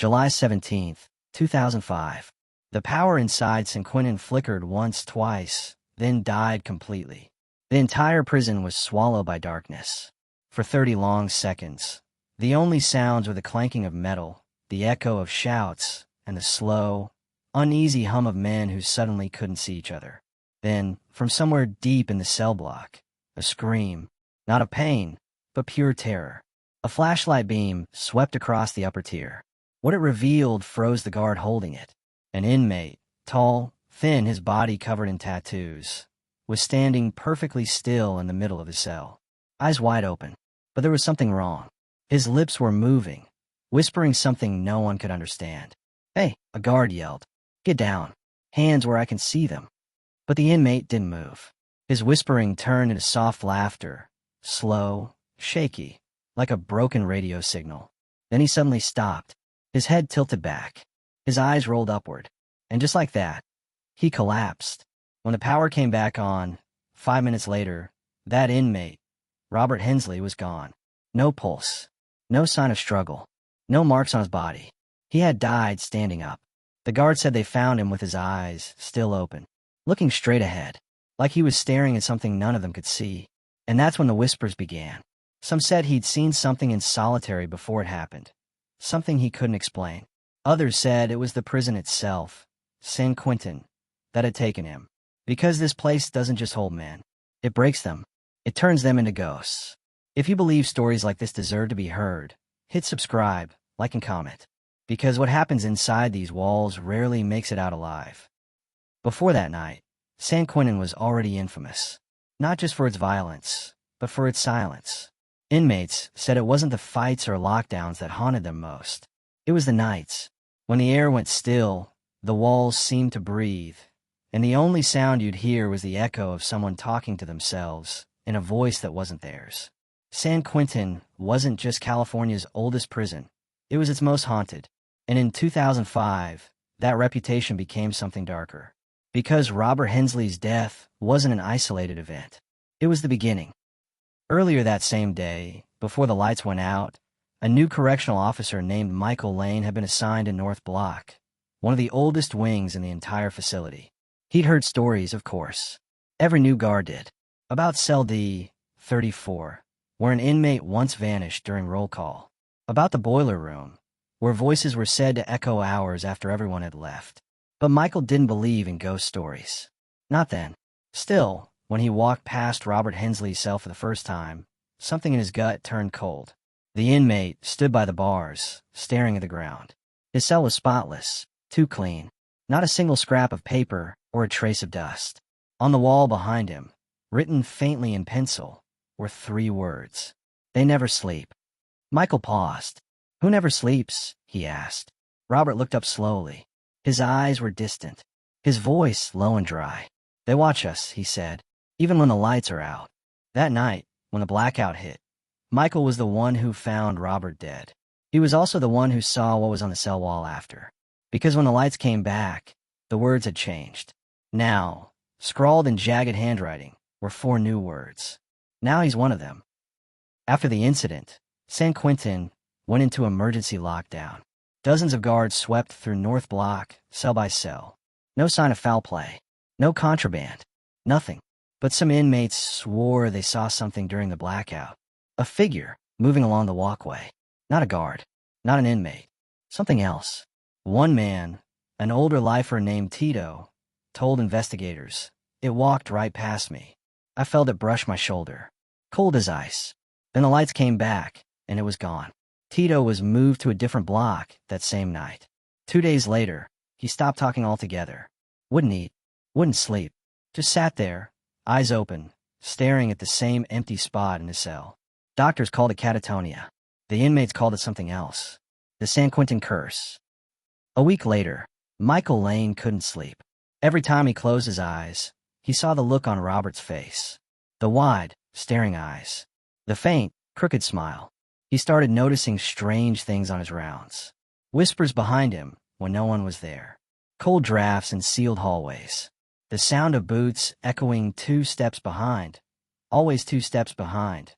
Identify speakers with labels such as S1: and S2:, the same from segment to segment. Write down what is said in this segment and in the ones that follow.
S1: July 17th, 2005. The power inside San Quentin flickered once, twice, then died completely. The entire prison was swallowed by darkness. For 30 long seconds, the only sounds were the clanking of metal, the echo of shouts, and the slow, uneasy hum of men who suddenly couldn't see each other. Then, from somewhere deep in the cell block, a scream, not of pain, but pure terror. A flashlight beam swept across the upper tier. What it revealed froze the guard holding it. An inmate, tall, thin, his body covered in tattoos, was standing perfectly still in the middle of his cell, eyes wide open. But there was something wrong. His lips were moving, whispering something no one could understand. "Hey," a guard yelled. "Get down. Hands where I can see them." But the inmate didn't move. His whispering turned into soft laughter, slow, shaky, like a broken radio signal. Then he suddenly stopped. His head tilted back. His eyes rolled upward. And just like that, he collapsed. When the power came back on, 5 minutes later, that inmate, Robert Hensley, was gone. No pulse. No sign of struggle. No marks on his body. He had died standing up. The guard said they found him with his eyes still open, looking straight ahead, like he was staring at something none of them could see. And that's when the whispers began. Some said he'd seen something in solitary before it happened, something he couldn't explain. Others said it was the prison itself, San Quentin, that had taken him. Because this place doesn't just hold men. It breaks them. It turns them into ghosts. If you believe stories like this deserve to be heard, hit subscribe, like, and comment. Because what happens inside these walls rarely makes it out alive. Before that night, San Quentin was already infamous. Not just for its violence, but for its silence. Inmates said it wasn't the fights or lockdowns that haunted them most. It was the nights. When the air went still, the walls seemed to breathe, and the only sound you'd hear was the echo of someone talking to themselves in a voice that wasn't theirs. San Quentin wasn't just California's oldest prison. It was its most haunted. And in 2005, that reputation became something darker. Because Robert Hensley's death wasn't an isolated event. It was the beginning. Earlier that same day, before the lights went out, a new correctional officer named Michael Lane had been assigned in North Block, one of the oldest wings in the entire facility. He'd heard stories, of course. Every new guard did. About Cell D-34, where an inmate once vanished during roll call. About the boiler room, where voices were said to echo hours after everyone had left. But Michael didn't believe in ghost stories. Not then. Still, when he walked past Robert Hensley's cell for the first time, something in his gut turned cold. The inmate stood by the bars, staring at the ground. His cell was spotless, too clean. Not a single scrap of paper or a trace of dust. On the wall behind him, written faintly in pencil, were 3 words. "They never sleep." Michael paused. "Who never sleeps?" he asked. Robert looked up slowly. His eyes were distant, his voice low and dry. "They watch us," he said, "even when the lights are out." That night, when the blackout hit, Michael was the one who found Robert dead. He was also the one who saw what was on the cell wall after. Because when the lights came back, the words had changed. Now, scrawled in jagged handwriting, were 4 new words. Now he's one of them. After the incident, San Quentin went into emergency lockdown. Dozens of guards swept through North Block, cell by cell. No sign of foul play. No contraband. Nothing. But some inmates swore they saw something during the blackout. A figure moving along the walkway. Not a guard. Not an inmate. Something else. One man, an older lifer named Tito, told investigators, "It walked right past me. I felt it brush my shoulder. Cold as ice." Then the lights came back, and it was gone. Tito was moved to a different block that same night. 2 days later, he stopped talking altogether. Wouldn't eat. Wouldn't sleep. Just sat there, eyes open, staring at the same empty spot in his cell. Doctors called it catatonia. The inmates called it something else. The San Quentin curse. A week later, Michael Lane couldn't sleep. Every time he closed his eyes, he saw the look on Robert's face. The wide, staring eyes. The faint, crooked smile. He started noticing strange things on his rounds. Whispers behind him when no one was there. Cold drafts in sealed hallways. The sound of boots echoing 2 steps behind. Always 2 steps behind.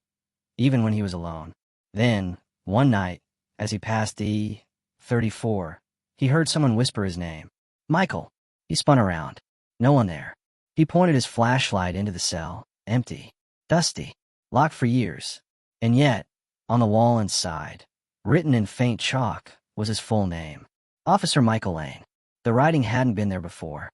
S1: Even when he was alone. Then, one night, as he passed 34. He heard someone whisper his name. Michael. He spun around. No one there. He pointed his flashlight into the cell. Empty. Dusty. Locked for years. And yet, on the wall inside, written in faint chalk, was his full name. Officer Michael Lane. The writing hadn't been there before.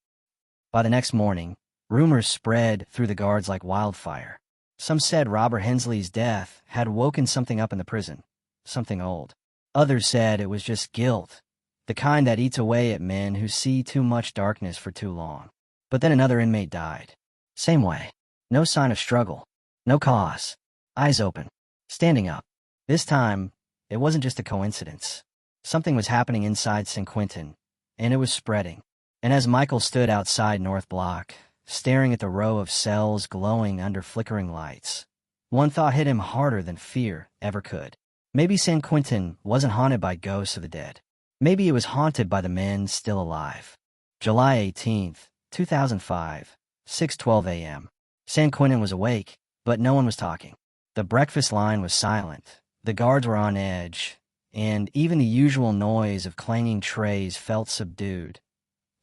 S1: By the next morning, rumors spread through the guards like wildfire. Some said Robert Hensley's death had woken something up in the prison. Something old. Others said it was just guilt. The kind that eats away at men who see too much darkness for too long. But then another inmate died. Same way. No sign of struggle. No cause. Eyes open. Standing up. This time, it wasn't just a coincidence. Something was happening inside San Quentin, and it was spreading. And as Michael stood outside North Block, staring at the row of cells glowing under flickering lights, one thought hit him harder than fear ever could. Maybe San Quentin wasn't haunted by ghosts of the dead. Maybe it was haunted by the men still alive. July 18th, 2005, 6:12 a.m. San Quentin was awake, but no one was talking. The breakfast line was silent, the guards were on edge, and even the usual noise of clanging trays felt subdued,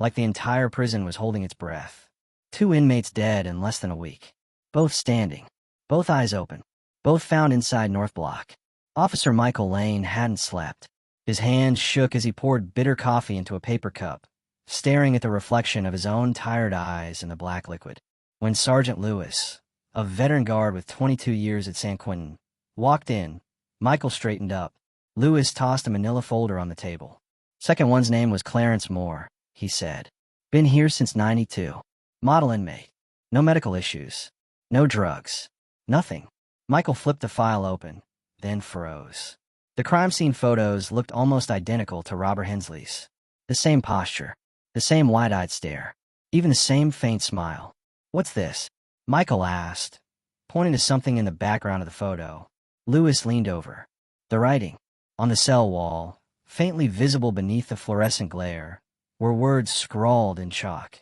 S1: like the entire prison was holding its breath. 2 inmates dead in less than a week. Both standing. Both eyes open. Both found inside North Block. Officer Michael Lane hadn't slept. His hands shook as he poured bitter coffee into a paper cup, staring at the reflection of his own tired eyes in the black liquid. When Sergeant Lewis, a veteran guard with 22 years at San Quentin, walked in, Michael straightened up. Lewis tossed a manila folder on the table. Second one's name was Clarence Moore, he said. Been here since '92. Model inmate. No medical issues. No drugs. Nothing. Michael flipped the file open, then froze. The crime scene photos looked almost identical to Robert Hensley's. The same posture. The same wide-eyed stare. Even the same faint smile. What's this? Michael asked, pointing to something in the background of the photo. Lewis leaned over. The writing. On the cell wall, faintly visible beneath the fluorescent glare, were words scrawled in chalk,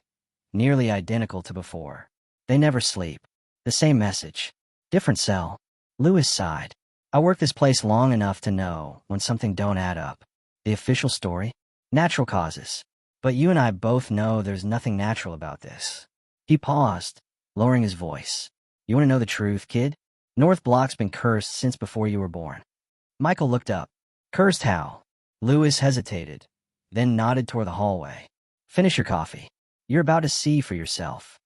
S1: nearly identical to before. They never sleep. The same message. Different cell. Lewis sighed. I worked this place long enough to know when something don't add up. The official story? Natural causes. But you and I both know there's nothing natural about this. He paused, lowering his voice. You want to know the truth, kid? North Block's been cursed since before you were born. Michael looked up. Cursed how? Lewis hesitated, then nodded toward the hallway. Finish your coffee. You're about to see for yourself.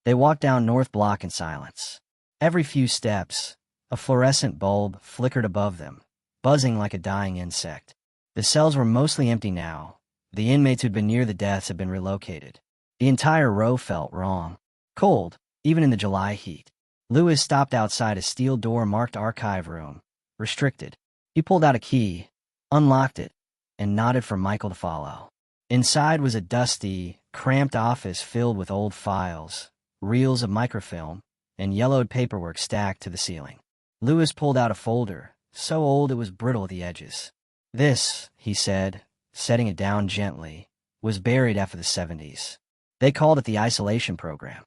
S1: They walked down North Block in silence. Every few steps, a fluorescent bulb flickered above them, buzzing like a dying insect. The cells were mostly empty now. The inmates who'd been near the deaths had been relocated. The entire row felt wrong. Cold, even in the July heat. Lewis stopped outside a steel door marked archive room. Restricted. He pulled out a key, unlocked it, and nodded for Michael to follow. Inside was a dusty, cramped office filled with old files, reels of microfilm, and yellowed paperwork stacked to the ceiling. Lewis pulled out a folder, so old it was brittle at the edges. This, he said, setting it down gently, was buried after the 70s. They called it the isolation program.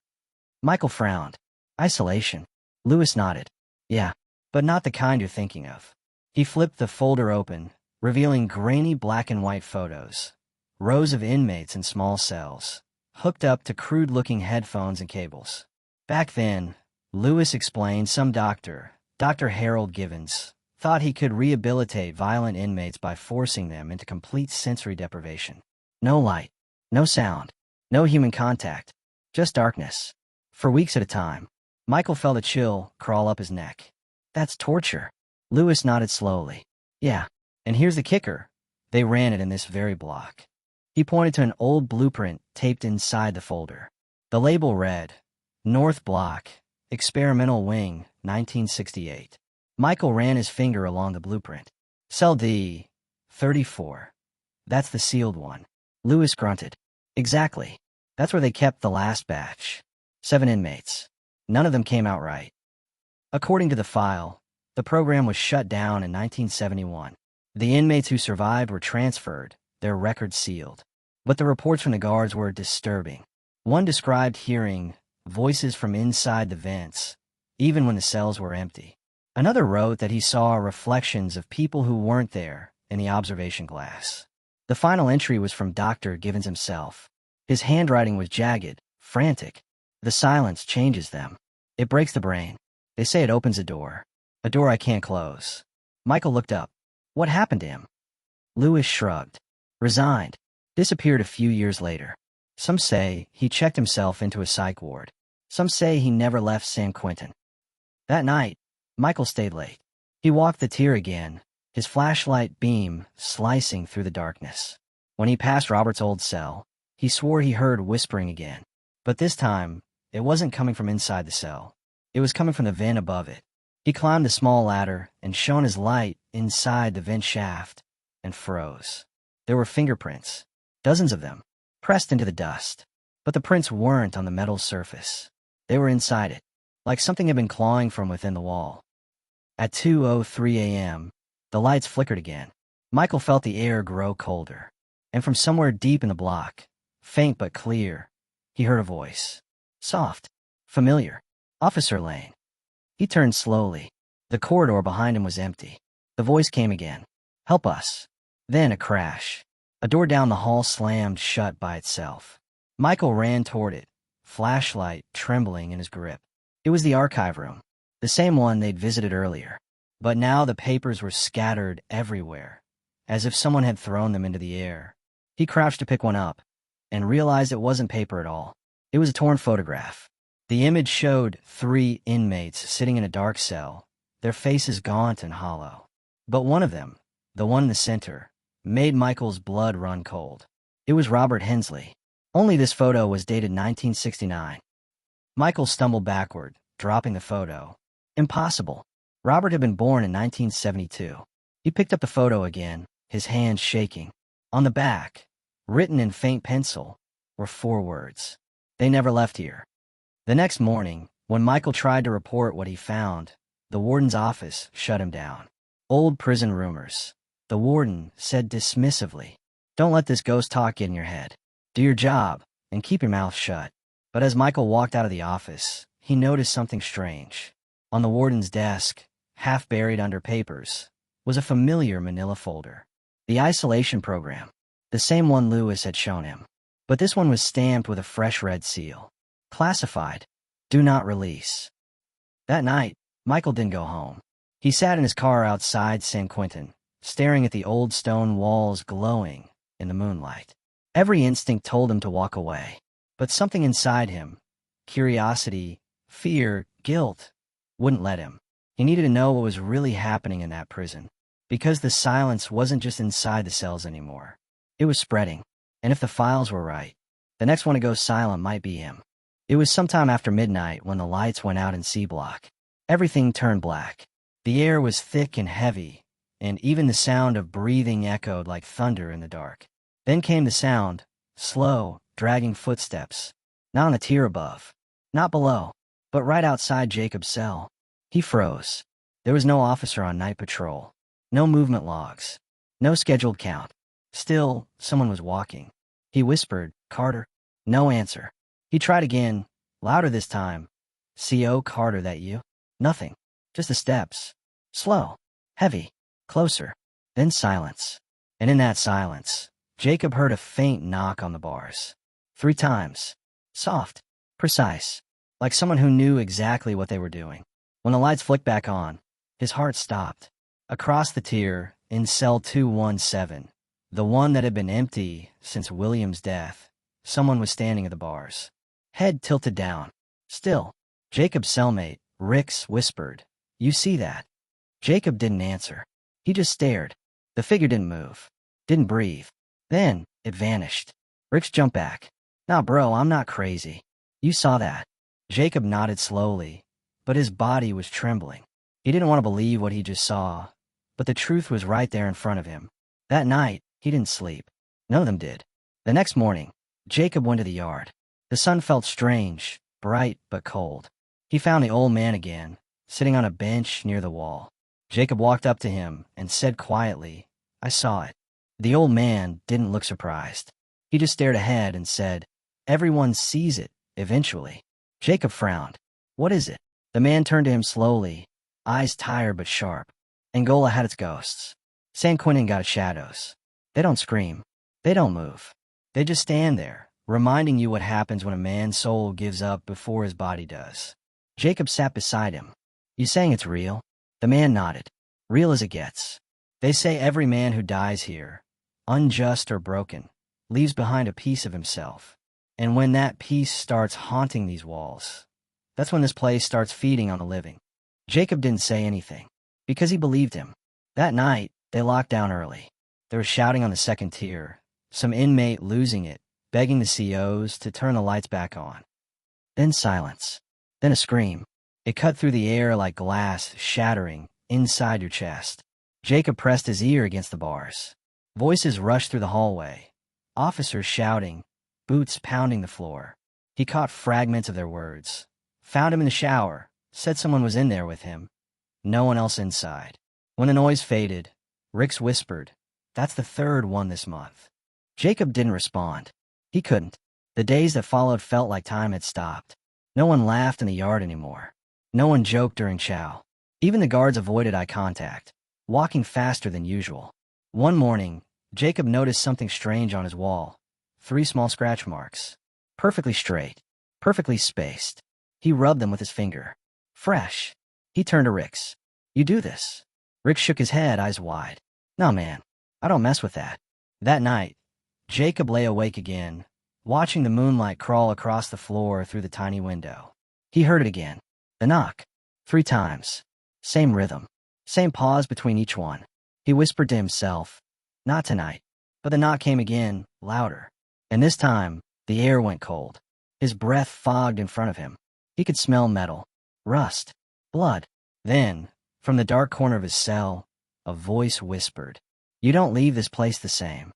S1: Michael frowned. Isolation? Lewis nodded. Yeah, but not the kind you're thinking of. He flipped the folder open, revealing grainy black and white photos. Rows of inmates in small cells, hooked up to crude-looking headphones and cables. Back then, Lewis explained, some doctor, Dr. Harold Givens, thought he could rehabilitate violent inmates by forcing them into complete sensory deprivation. No light, no sound, no human contact, just darkness. For weeks at a time. Michael felt a chill crawl up his neck. That's torture. Lewis nodded slowly. Yeah, and here's the kicker. They ran it in this very block. He pointed to an old blueprint taped inside the folder. The label read, North Block, Experimental Wing, 1968. Michael ran his finger along the blueprint. Cell D, 34. That's the sealed one. Lewis grunted. Exactly. That's where they kept the last batch. 7 inmates. None of them came out right. According to the file, the program was shut down in 1971. The inmates who survived were transferred, their records sealed. But the reports from the guards were disturbing. One described hearing voices from inside the vents, even when the cells were empty. Another wrote that he saw reflections of people who weren't there in the observation glass. The final entry was from Dr. Givens himself. His handwriting was jagged, frantic. The silence changes them. It breaks the brain. They say it opens a door I can't close. Michael looked up. What happened to him? Lewis shrugged. Resigned. Disappeared a few years later. Some say he checked himself into a psych ward. Some say he never left San Quentin. That night, Michael stayed late. He walked the tier again, his flashlight beam slicing through the darkness. When he passed Robert's old cell, he swore he heard whispering again. But this time, it wasn't coming from inside the cell. It was coming from the vent above it. He climbed the small ladder and shone his light inside the vent shaft and froze. There were fingerprints, dozens of them, pressed into the dust. But the prints weren't on the metal surface. They were inside it, like something had been clawing from within the wall. At 2:03 a.m., the lights flickered again. Michael felt the air grow colder. And from somewhere deep in the block, faint but clear, he heard a voice. Soft, familiar. Officer Lane. He turned slowly. The corridor behind him was empty. The voice came again. Help us. Then a crash. A door down the hall slammed shut by itself. Michael ran toward it, flashlight trembling in his grip. It was the archive room, the same one they'd visited earlier. But now the papers were scattered everywhere, as if someone had thrown them into the air. He crouched to pick one up, and realized it wasn't paper at all. It was a torn photograph. The image showed 3 inmates sitting in a dark cell, their faces gaunt and hollow. But one of them, the one in the center, made Michael's blood run cold. It was Robert Hensley. Only this photo was dated 1969. Michael stumbled backward, dropping the photo. Impossible. Robert had been born in 1972. He picked up the photo again, his hands shaking. On the back, written in faint pencil, were 4 words. They never left here. The next morning, when Michael tried to report what he found, the warden's office shut him down. Old prison rumors. The warden said dismissively, Don't let this ghost talk get in your head. Do your job, and keep your mouth shut. But as Michael walked out of the office, he noticed something strange. On the warden's desk, half buried under papers, was a familiar manila folder. The isolation program. The same one Lewis had shown him. But this one was stamped with a fresh red seal. Classified. Do not release. That night, Michael didn't go home. He sat in his car outside San Quentin, staring at the old stone walls glowing in the moonlight. Every instinct told him to walk away. But something inside him, curiosity, fear, guilt, wouldn't let him. He needed to know what was really happening in that prison. Because the silence wasn't just inside the cells anymore. It was spreading. And if the files were right, the next one to go silent might be him. It was sometime after midnight when the lights went out in C Block. Everything turned black. The air was thick and heavy, and even the sound of breathing echoed like thunder in the dark. Then came the sound, slow, dragging footsteps. Not on the tier above, not below, but right outside Jacob's cell. He froze. There was no officer on night patrol. No movement logs. No scheduled count. Still, someone was walking. He whispered, Carter. No answer. He tried again, louder this time. C.O. Carter, that you? Nothing. Just the steps. Slow. Heavy. Closer. Then silence. And in that silence, Jacob heard a faint knock on the bars. 3 times. Soft. Precise. Like someone who knew exactly what they were doing. When the lights flicked back on, his heart stopped. Across the tier, in cell 217, the one that had been empty since William's death, someone was standing at the bars. Head tilted down. Still. Jacob's cellmate, Rix, whispered, You see that? Jacob didn't answer. He just stared. The figure didn't move. Didn't breathe. Then, it vanished. Rix jumped back. Nah, bro, I'm not crazy. You saw that. Jacob nodded slowly, but his body was trembling. He didn't want to believe what he just saw, but the truth was right there in front of him. That night, he didn't sleep. None of them did. The next morning, Jacob went to the yard. The sun felt strange, bright but cold. He found the old man again, sitting on a bench near the wall. Jacob walked up to him and said quietly, I saw it. The old man didn't look surprised. He just stared ahead and said, Everyone sees it, eventually. Jacob frowned. What is it? The man turned to him slowly, eyes tired but sharp. Angola had its ghosts. San Quentin got shadows. They don't scream. They don't move. They just stand there, reminding you what happens when a man's soul gives up before his body does. Jacob sat beside him. You saying it's real? The man nodded. Real as it gets. They say every man who dies here, unjust or broken, leaves behind a piece of himself. And when that piece starts haunting these walls, that's when this place starts feeding on the living. Jacob didn't say anything, because he believed him. That night, they locked down early. There was shouting on the second tier, some inmate losing it, begging the COs to turn the lights back on. Then silence. Then a scream. It cut through the air like glass shattering inside your chest. Jacob pressed his ear against the bars. Voices rushed through the hallway. Officers shouting, boots pounding the floor. He caught fragments of their words. Found him in the shower. Said someone was in there with him. No one else inside. When the noise faded, Rix whispered, "That's the third one this month." Jacob didn't respond. He couldn't. The days that followed felt like time had stopped. No one laughed in the yard anymore. No one joked during chow. Even the guards avoided eye contact, walking faster than usual. One morning, Jacob noticed something strange on his wall. 3 small scratch marks. Perfectly straight. Perfectly spaced. He rubbed them with his finger. Fresh. He turned to Rix. "You do this?" Rix shook his head, eyes wide. "No, man. I don't mess with that." That night, Jacob lay awake again, watching the moonlight crawl across the floor through the tiny window. He heard it again. The knock. 3 times. Same rhythm. Same pause between each one. He whispered to himself, "Not tonight." But the knock came again, louder. And this time, the air went cold. His breath fogged in front of him. He could smell metal, rust, blood. Then, from the dark corner of his cell, a voice whispered, "You don't leave this place the same."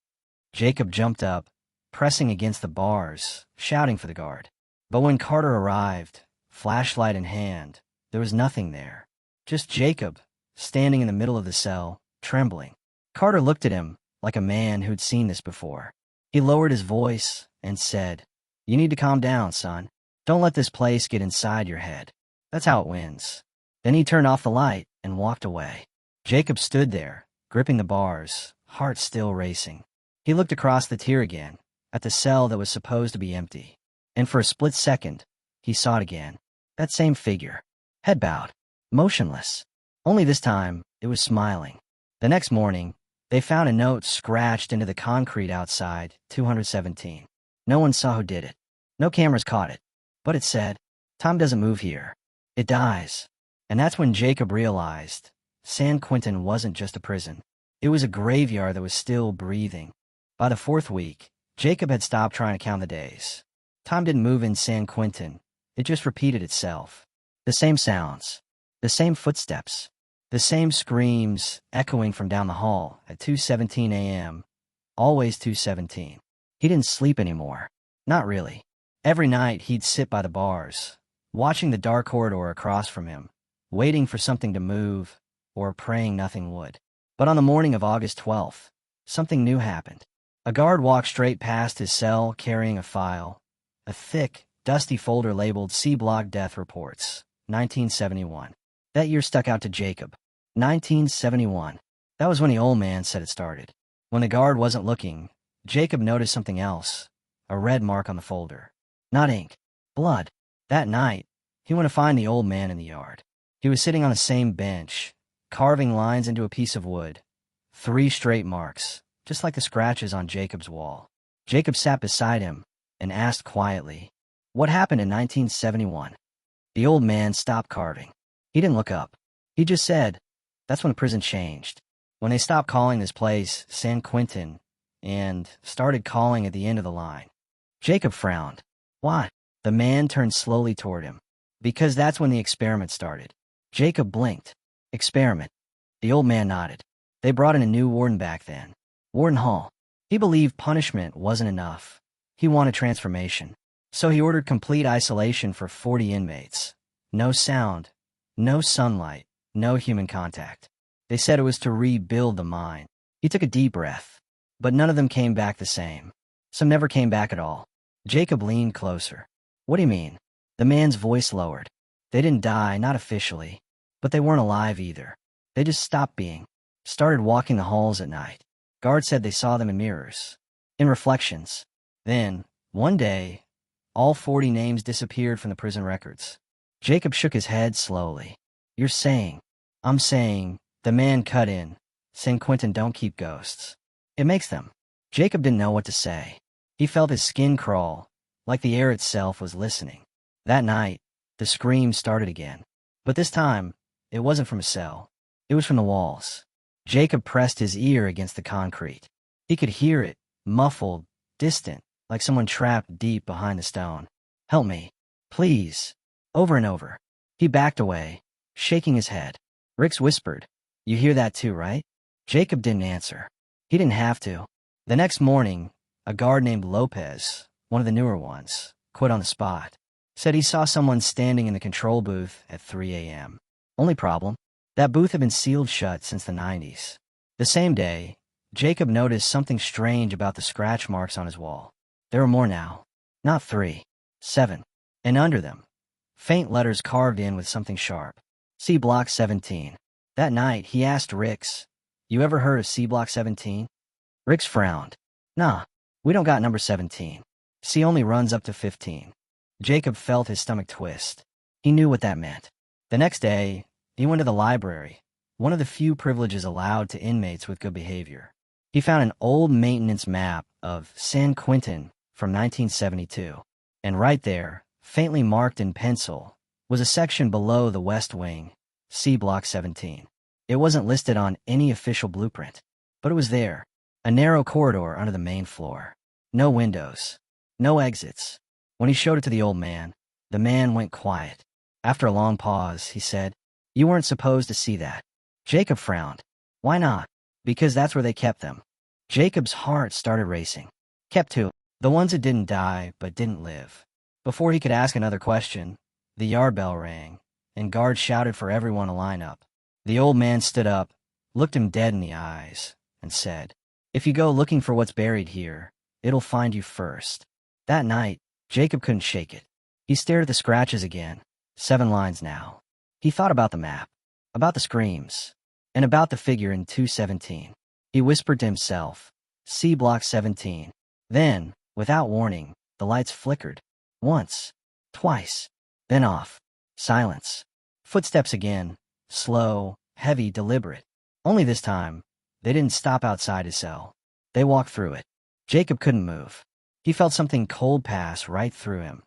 S1: Jacob jumped up, pressing against the bars, shouting for the guard. But when Carter arrived, flashlight in hand, there was nothing there. Just Jacob, standing in the middle of the cell, trembling. Carter looked at him like a man who'd seen this before. He lowered his voice and said, "You need to calm down, son. Don't let this place get inside your head. That's how it wins." Then he turned off the light and walked away. Jacob stood there, gripping the bars, heart still racing. He looked across the tier again, at the cell that was supposed to be empty. And for a split second, he saw it again. That same figure. Head bowed. Motionless. Only this time, it was smiling. The next morning, they found a note scratched into the concrete outside 217. No one saw who did it. No cameras caught it. But it said, "Time doesn't move here. It dies." And that's when Jacob realized San Quentin wasn't just a prison. It was a graveyard that was still breathing. By the 4th week, Jacob had stopped trying to count the days. Time didn't move in San Quentin. It just repeated itself. The same sounds. The same footsteps. The same screams echoing from down the hall at 2:17 a.m. Always 2:17. He didn't sleep anymore. Not really. Every night he'd sit by the bars, watching the dark corridor across from him, waiting for something to move, or praying nothing would. But on the morning of August 12th, something new happened. A guard walked straight past his cell carrying a file, a thick, dusty folder labeled C-Block Death Reports, 1971. That year stuck out to Jacob. 1971. That was when the old man said it started. When the guard wasn't looking, Jacob noticed something else, a red mark on the folder. Not ink. Blood. That night, he went to find the old man in the yard. He was sitting on the same bench, carving lines into a piece of wood. 3 straight marks, just like the scratches on Jacob's wall. Jacob sat beside him and asked quietly, "What happened in 1971? The old man stopped carving. He didn't look up. He just said, "That's when the prison changed. When they stopped calling this place San Quentin and started calling at the end of the line." Jacob frowned. "Why?" The man turned slowly toward him. "Because that's when the experiment started." Jacob blinked. "Experiment." The old man nodded. "They brought in a new warden back then. Warden Hall. He believed punishment wasn't enough. He wanted transformation. So he ordered complete isolation for 40 inmates. No sound, no sunlight, no human contact. They said it was to rebuild the mind. He took a deep breath. But none of them came back the same. Some never came back at all. Jacob leaned closer. "What do you mean?" The man's voice lowered. "They didn't die, not officially. But they weren't alive either. They just stopped being. started walking the halls at night. Guards said they saw them in mirrors, in reflections. Then, one day, all 40 names disappeared from the prison records. Jacob shook his head slowly. "You're saying—" "I'm saying," the man cut in, "San Quentin don't keep ghosts. It makes them." Jacob didn't know what to say. He felt his skin crawl, like the air itself was listening. That night, the screams started again. But this time, it wasn't from a cell. It was from the walls. Jacob pressed his ear against the concrete. He could hear it, muffled, distant, like someone trapped deep behind the stone. "Help me. Please." Over and over. He backed away, shaking his head. Rix whispered, "You hear that too, right?" Jacob didn't answer. He didn't have to. The next morning, a guard named Lopez, one of the newer ones, quit on the spot. Said he saw someone standing in the control booth at 3 a.m. Only problem? That booth had been sealed shut since the 90s. The same day, Jacob noticed something strange about the scratch marks on his wall. There were more now. Not 3, 7. And under them, faint letters carved in with something sharp. C Block 17. That night, he asked Rix, "You ever heard of C Block 17? Rix frowned. "Nah, we don't got number 17. C only runs up to 15. Jacob felt his stomach twist. He knew what that meant. The next day, he went to the library, one of the few privileges allowed to inmates with good behavior. He found an old maintenance map of San Quentin from 1972. And right there, faintly marked in pencil, was a section below the West Wing, C Block 17. It wasn't listed on any official blueprint, but it was there. A narrow corridor under the main floor. No windows. No exits. When he showed it to the man went quiet. After a long pause, he said, "You weren't supposed to see that." Jacob frowned. "Why not?" "Because that's where they kept them." Jacob's heart started racing. Kept who? The ones that didn't die but didn't live. Before he could ask another question, the yard bell rang, and guards shouted for everyone to line up. The old man stood up, looked him dead in the eyes, and said, "If you go looking for what's buried here, it'll find you first." That night, Jacob couldn't shake it. He stared at the scratches again. 7 lines now. He thought about the map, about the screams, and about the figure in 217. He whispered to himself, "C Block 17. Then, without warning, the lights flickered. Once. Twice. Then off. Silence. Footsteps again. Slow, heavy, deliberate. Only this time, they didn't stop outside his cell. They walked through it. Jacob couldn't move. He felt something cold pass right through him.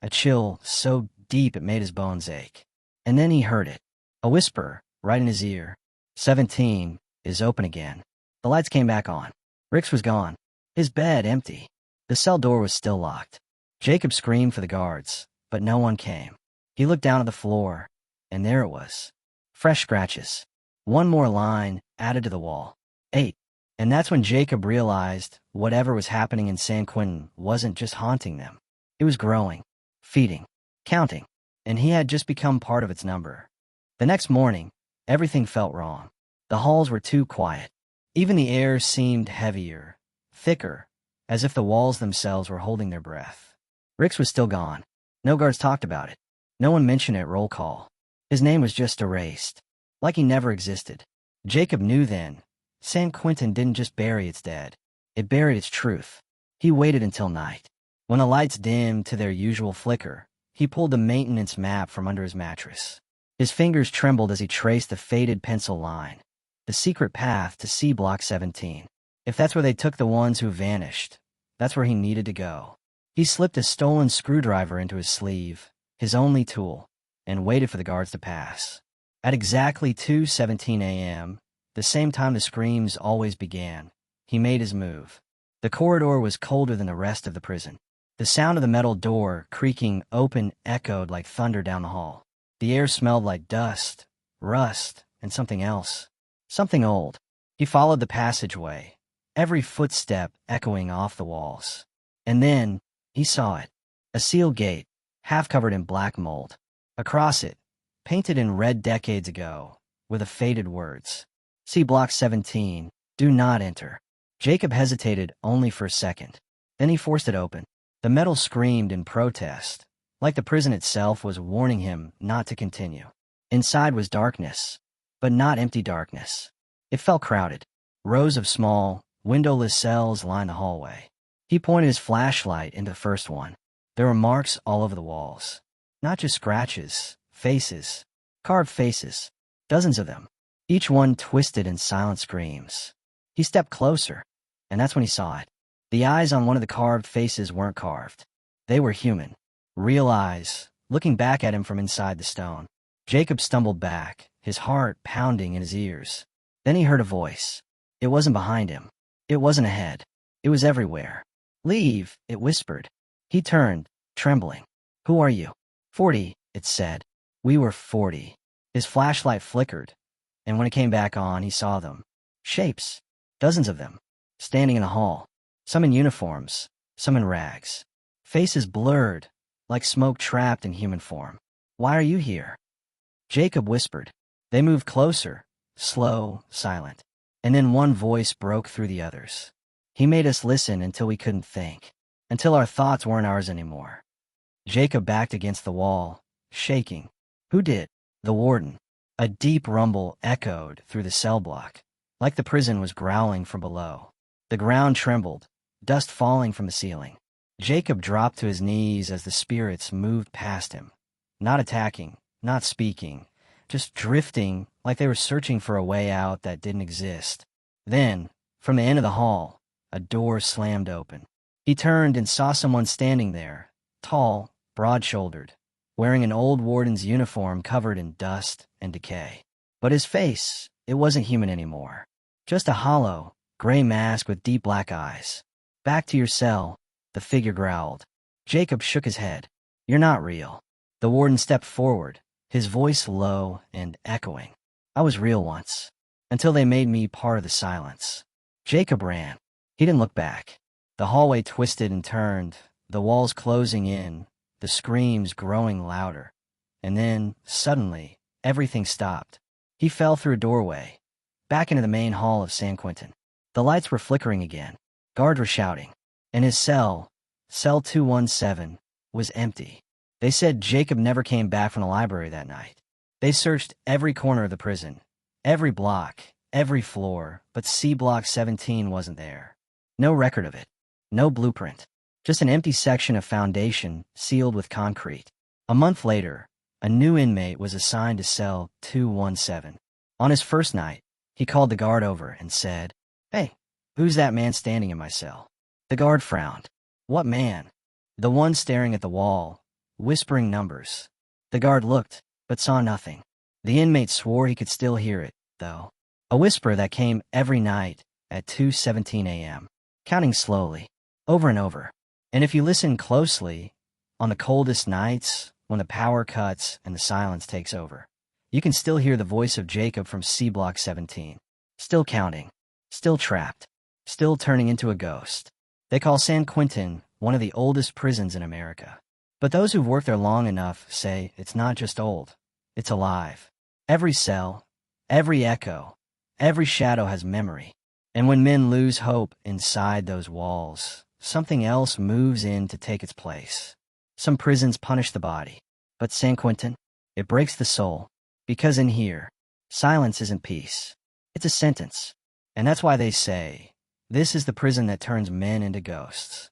S1: A chill so deep it made his bones ache. And then he heard it. A whisper, right in his ear. 17 is open again. The lights came back on. Rix was gone. His bed empty. The cell door was still locked. Jacob screamed for the guards, but no one came. He looked down at the floor, and there it was. Fresh scratches. One more line added to the wall. 8. And that's when Jacob realized whatever was happening in San Quentin wasn't just haunting them. It was growing, feeding, counting, and he had just become part of its number. The next morning, everything felt wrong. The halls were too quiet. Even the air seemed heavier, thicker, as if the walls themselves were holding their breath. Rix was still gone. No guards talked about it. No one mentioned it at roll call. His name was just erased, like he never existed. Jacob knew then, San Quentin didn't just bury its dead. It buried its truth. He waited until night. When the lights dimmed to their usual flicker, he pulled the maintenance map from under his mattress. His fingers trembled as he traced the faded pencil line. The secret path to C Block 17. If that's where they took the ones who vanished, that's where he needed to go. He slipped a stolen screwdriver into his sleeve, his only tool, and waited for the guards to pass. At exactly 2:17 a.m., the same time the screams always began, he made his move. The corridor was colder than the rest of the prison. The sound of the metal door creaking open echoed like thunder down the hall. The air smelled like dust, rust, and something else. Something old. He followed the passageway, every footstep echoing off the walls. And then, he saw it. A sealed gate, half covered in black mold. Across it, painted in red decades ago, were the faded words. C Block 17, do not enter. Jacob hesitated only for a second. Then he forced it open. The metal screamed in protest, like the prison itself was warning him not to continue. Inside was darkness, but not empty darkness. It felt crowded. Rows of small, windowless cells lined the hallway. He pointed his flashlight into the first one. There were marks all over the walls. Not just scratches, faces, carved faces. Dozens of them. Each one twisted in silent screams. He stepped closer, and that's when he saw it. The eyes on one of the carved faces weren't carved. They were human. Real eyes, looking back at him from inside the stone. Jacob stumbled back, his heart pounding in his ears. Then he heard a voice. It wasn't behind him. It wasn't ahead. It was everywhere. "Leave," it whispered. He turned, trembling. "Who are you?" 40, it said. We were 40. His flashlight flickered, and when it came back on, he saw them. Shapes. Dozens of them. Standing in the hall. Some in uniforms, some in rags. Faces blurred, like smoke trapped in human form. "Why are you here?" Jacob whispered. They moved closer, slow, silent. And then one voice broke through the others. "He made us listen until we couldn't think. Until our thoughts weren't ours anymore." Jacob backed against the wall, shaking. "Who did?" "The warden." A deep rumble echoed through the cell block, like the prison was growling from below. The ground trembled, dust falling from the ceiling. Jacob dropped to his knees as the spirits moved past him. Not attacking, not speaking, just drifting like they were searching for a way out that didn't exist. Then, from the end of the hall, a door slammed open. He turned and saw someone standing there, tall, broad-shouldered, wearing an old warden's uniform covered in dust and decay. But his face, it wasn't human anymore. Just a hollow, gray mask with deep black eyes. "Back to your cell," the figure growled. Jacob shook his head. "You're not real." The warden stepped forward, his voice low and echoing. "I was real once, until they made me part of the silence." Jacob ran. He didn't look back. The hallway twisted and turned, the walls closing in, the screams growing louder. And then, suddenly, everything stopped. He fell through a doorway, back into the main hall of San Quentin. The lights were flickering again. Guards were shouting. And his cell 217, was empty. They said Jacob never came back from the library that night. They searched every corner of the prison, every block, every floor, but C Block 17 wasn't there. No record of it. No blueprint. Just an empty section of foundation sealed with concrete. A month later, a new inmate was assigned to cell 217. On his first night, he called the guard over and said, "Hey, who's that man standing in my cell?" The guard frowned. "What man?" "The one staring at the wall, whispering numbers." The guard looked, but saw nothing. The inmate swore he could still hear it, though. A whisper that came every night at 2:17 a.m., counting slowly, over and over. And if you listen closely, on the coldest nights, when the power cuts and the silence takes over, you can still hear the voice of Jacob from C Block 17. Still counting. Still trapped. Still turning into a ghost. They call San Quentin one of the oldest prisons in America. But those who've worked there long enough say it's not just old, it's alive. Every cell, every echo, every shadow has memory. And when men lose hope inside those walls, something else moves in to take its place. Some prisons punish the body, but San Quentin, it breaks the soul, because in here, silence isn't peace. It's a sentence. And that's why they say, this is the prison that turns men into ghosts.